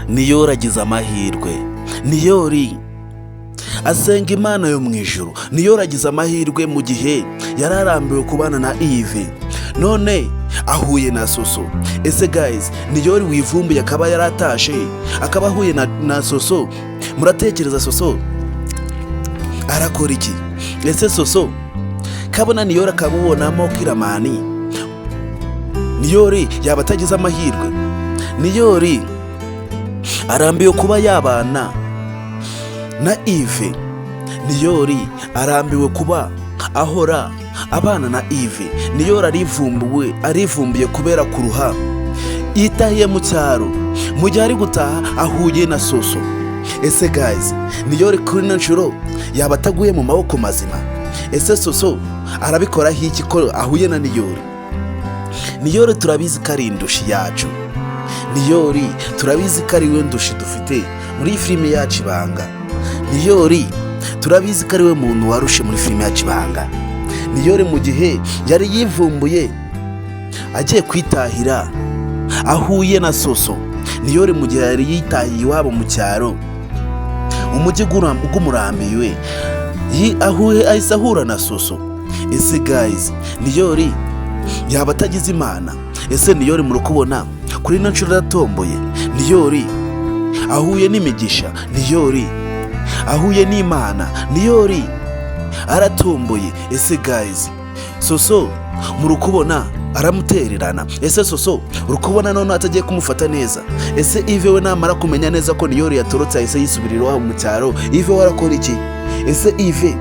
Niyori agize amahirwe. Niyori asenga Imana yo mu ijuru. Niyori agize amahirwe mu gihe yari arambiwe kubana na Yves, none ahuye na Soso. Ese guys, Niyori wivumbuye akaba yaratashe akaba ahuye na Soso, muratekereza Soso arakora iki? Ese Soso kabona Niyori akabubonamo Kiramani, Niyori yaba atagize amahirwe? Niyori arambiwe kuba yabana na Yves. Niyori arambiwe kuba ahora abana na Yves. Niyori arivumbuye kubera kuruha, yitahiye mu cyaro. Mu gihe ari gutaha ahuye na Soso. Ese guys, Niyori kuri nshuro yaba ataguye mu maboko mazima? Ese Soso arabikoraho iki ko ahuye na Niyori? Niyori turabizi ko ari indushi yacu. Niyori turabizi ko ari we ndushi dufite muri filime yacu Ibanga. Niyori turabizi ko ari we muntu warushe muri filime yacu Ibanga. Niyori mu gihe yari yivumbuye agiye kwitahira ahuye na Soso. Niyori mu gihe yari yitahiye iwabo mu cyaro, umujyi gumurambiwe, ahise ahura na Soso. Ese guys, Niyori yaba atagize Imana? Ese Niyori muri kubona kuri ino nshuro yatomboye? Niyori ahuye n'imigisha, Niyori ahuye n'Imana, Niyori aratomboye. Ese guys, Soso muri kubona aramutererana? Ese Soso uri kubona none atagiye kumufata neza? Ese Yves we namara kumenya neza ko Niyori yatorotse ahise yisubirira iwabo mu cyaro, Yves we arakora iki? Ese Yves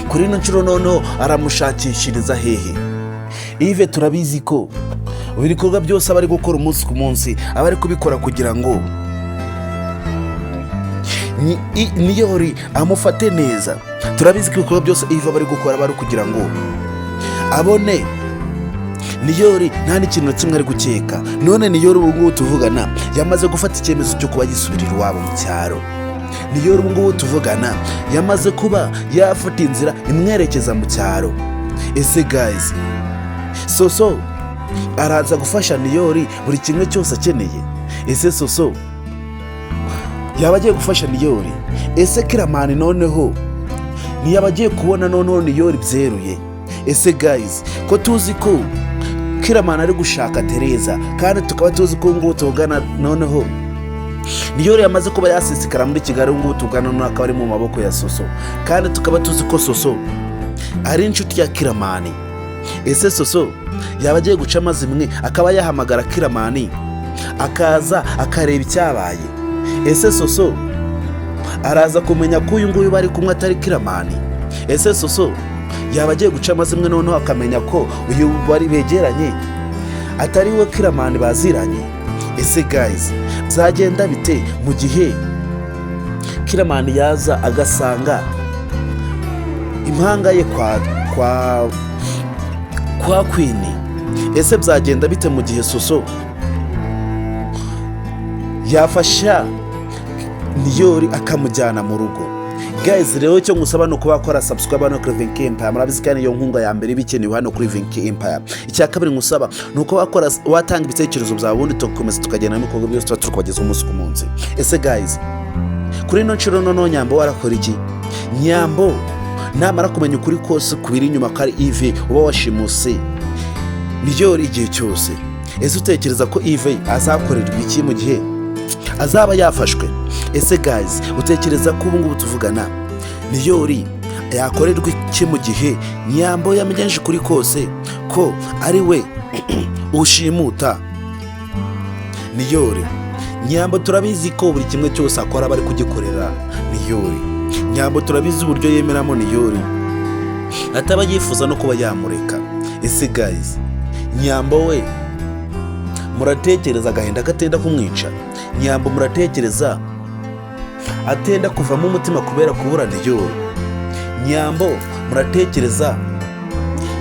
kuri ino nshuro noneho aramushakishiriza hehe? Yves turabizi ko ibikorwa byose aba ari gukora umunsi ku munsi, aba ari kubikora kugira ngo Niyori amufate neza. Turabizi ko ibikorwa byose Yves aba ari gukora aba ari kugira ngo abone Niyori nta n'ikintu kimwe ari gukeka. None Niyori ubu ngubu tuvugana yamaze gufata icyemezo cyo kuba yisubirira iwabo mu cyaro. Niyori ubu ngubu tuvugana yamaze kuba yafata inzira imwerekeza mu cyaro. Ese guys, Soso araza gufasha Niyori buri kimwe cyose akeneye? Ese Soso yaba agiye gufasha Niyori? Ese Kiramani noneho ntiyaba agiye kubona noneho Niyori byeruye? Ese guys, ko tuzi ko Kiramani ari gushaka Tereza, kandi tukaba tuzi ko ngubu tugana noneho Niyori yamaze kuba yasisikara muri Kigali, ngubu tugana none akaba ari mu maboko ya Soso, kandi tukaba tuzi ko Soso ari inshuti ya Kiramani. Ese Soso yaba agiye guca amazimwe akaba yahamagara Kiramani akaza akareba icyabaye? Ese Soso araza kumenya ko uyu nguyu bari kumwe atari Kiramani? Ese Soso yaba agiye guca amazimwe noneho akamenya ko uyu bari begeranye atari we Kiramani baziranye? Ese guys, byagenda bite mu gihe Kiramani yaza agasanga impanga ye kwa Queen? Ese byagenda bite mu gihe Soso yafasha Niyori akamujyana mu rugo? Guys, rero cyo ngusaba no kuba wakora subscribe hano kuri Vinky Empire. Murabizi kandi iyo nkunga ya mbere bikenewe hano kuri Vinky Empire. Icya kabiri ngusaba nuko wakora watanga ibitekerezo byawe, ubundi tukomeza tukagenda n'ibikorwa byose turi kubageza umunsi ku munsi. Ese guys, kuri ino nshuro noneho Nyambo warakora iki? Nyambo namara kumenya ukuri kose kubiri inyuma kari Yves uba washimuse Niyori igihe cyose, ese utekereza ko Yves azakorerwa iki mu gihe azaba yafashwe? Ese guys, utekereza ko ubu ngubu tuvugana Niyori yakorerwa iki mu gihe Nyambo yamenyeje ukuri kose ko ari we ushimuta Niyori? Nyambo turabizi ko buri kimwe cyose akora bari kugikorera Niyori. Nyambo turabizi uburyo yemeramo Niyori ataba yifuza no kuba yamureka. Ese guys, Nyambo we muratekereza agahinda gatenda kumwica? Nyambo muratekereza atenda kuvamo umutima kubera kubura Niyori? Nyambo muratekereza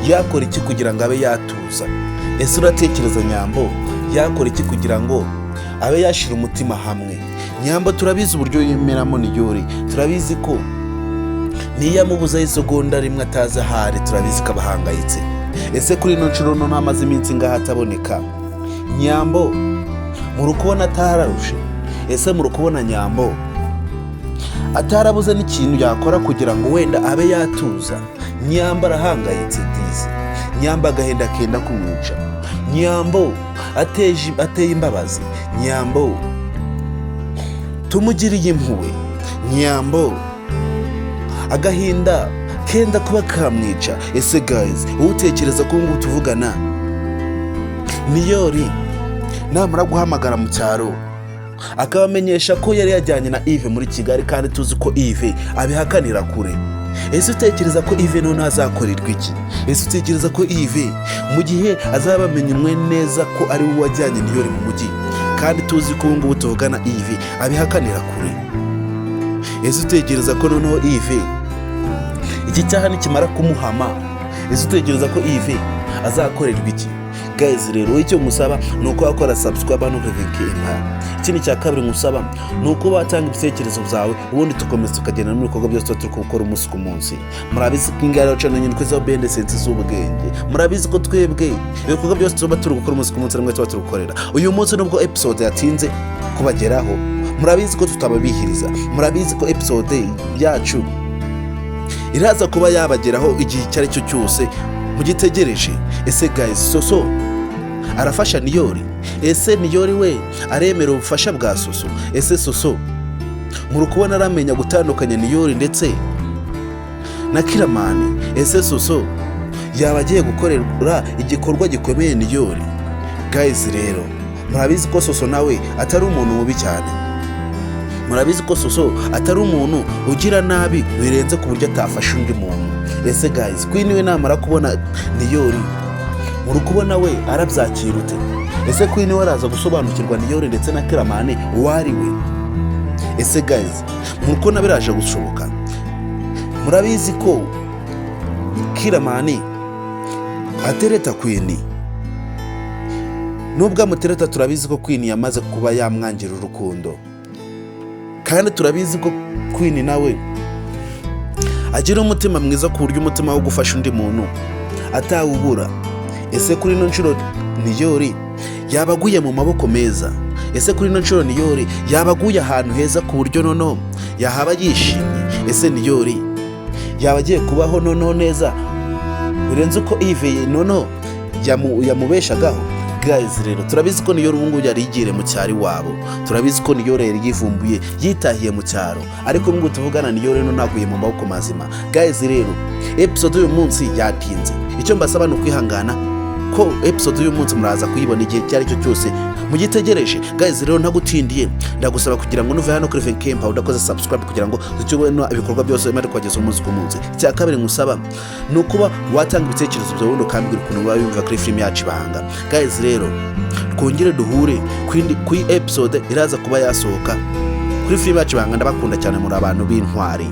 yakora iki kugira ngo abe yatuza? Ese uratekereza Nyambo yakora iki kugira ngo abe yashira umutima hamwe? Nyambo turabizi uburyo yemeramo Niyori, turabizi ko niyamubuza isegonda rimwe ataza ahari, turabizi ko abahangayitse. Ese kuri ino nshuro none amaze iminsi ngaho ataboneka, Nyambo muri kubona atararushe? ese muri kubona Nyambo atarabuze n'ikintu yakora kugira ngo wenda abe yatuza? Nyambo arahangayitse dizi, Nyambo agahenda kenda kumwica, Nyambo ateye imbabazi, Nyambo tumugiriye impuhwe, Nyambo agahinda kenda kuba kamwica. Ese guys, wowe utekereza ko ngubu tuvugana Niyori namara guhamagara mu cyaro akabamenyesha ko yari yajyanye na Yves muri Kigali, kandi tuzi ko Yves abihakanira kure? Ese utekereza ko Yves none azakorerwa iki? Ese utekereza ko Yves mu gihe azabamenywe neza ko ari we wajyanye Niyori mu mujyi, kandi tuzi ko ngubu tuvugana Yves abihakanira kure? Ese utekereza ko noneho Yves iki cyaha nikimara kumuhama, ese utekereza ko Yves azakorerwa iki? Guys, rero icyo musaba nuko wakora subscribe hano kuri Empire. Ikindi cya kabiri musaba nuko batanga ibitekerezo byawe, ubundi tukomeza tukagenda mu bikorwa byose turi gukora umunsi ku munsi. Murabizi ko ingaro cyane nyine kwiza bende sense z'ubwenge, murabizi ko twebwe ibikorwa byose tuba turi gukora umunsi ku munsi namwe tuba turukorera. Uyu munsi nubwo episode yatinze kubageraho, murabizi ko tutababihiriza, murabizi ko episode yacu iraza kuba yabageraho igihe cyari cyo cyose mugitegereje. Ese guys, Soso arafasha Niyori? Ese Niyori we aremera ubufasha bwa Soso? Ese Soso muri kubona aramenya gutandukanya Niyori ndetse na Kiramani? Ese Soso yaba agiye gukorera igikorwa gikomeye Niyori? Guys, rero murabizi ko Soso nawe atari umuntu mubi cyane, murabizi ko Soso atari umuntu ugira nabi birenze ku buryo atafasha undi muntu. Ese guys, Queen we namara kubona Niyori muri kubona we arabyakira ute? Ese Queen we araza gusobanukirwa Niyori ndetse na Kiramani wari we? Ese guys, muri kubona biraje gushoboka? Murabizi ko Kiramani atereta Queen, nubwo amutereta turabizi ko Queen yamaze kuba yamwangira urukundo, kandi turabizi ko Queen nawe agira umutima mwiza ku buryo umutima wo gufasha undi muntu atawubura. Ese kuri ino nshuro Niyori yabaguye mu maboko meza? Ese kuri ino nshuro Niyori yabaguye ahantu heza ku buryo noneho yahaba yishimye? Ese Niyori yaba agiye kubaho noneho neza birenze uko Yves noneho yamubeshagaho? Guys, rero turabizi ko Niyori ubu ngubu yari yigire mu cyari wabo, turabizi ko Niyori yari yivumbuye yitahiye mu cyaro, ariko ngubu tuvugana Niyori no naguye mu maboko mazima. Guys, rero episode uyu munsi yatinze, icyo mbasaba ni ukwihangana ko episode uyu munsi muraza kuyibona igihe cyari cyo cyose mugitegereje. Guys, rero ntagutindiye ndagusaba kugira ngo nuve hano kuri Empire udakoze subscribe kugira ngo zitubone ibikorwa byose bimara kwageza umunsi ku munsi. Icya kabiri ngusaba ni ukuba watanga ibitekerezo byawe ubundi ukambwira ukuntu wabimva kuri film yacu Ibanga. Guys, rero twongere duhure kuri episode iraza kuba yasohoka kuri film yacu Ibanga. Ndabakunda cyane, muri abantu b'intwari.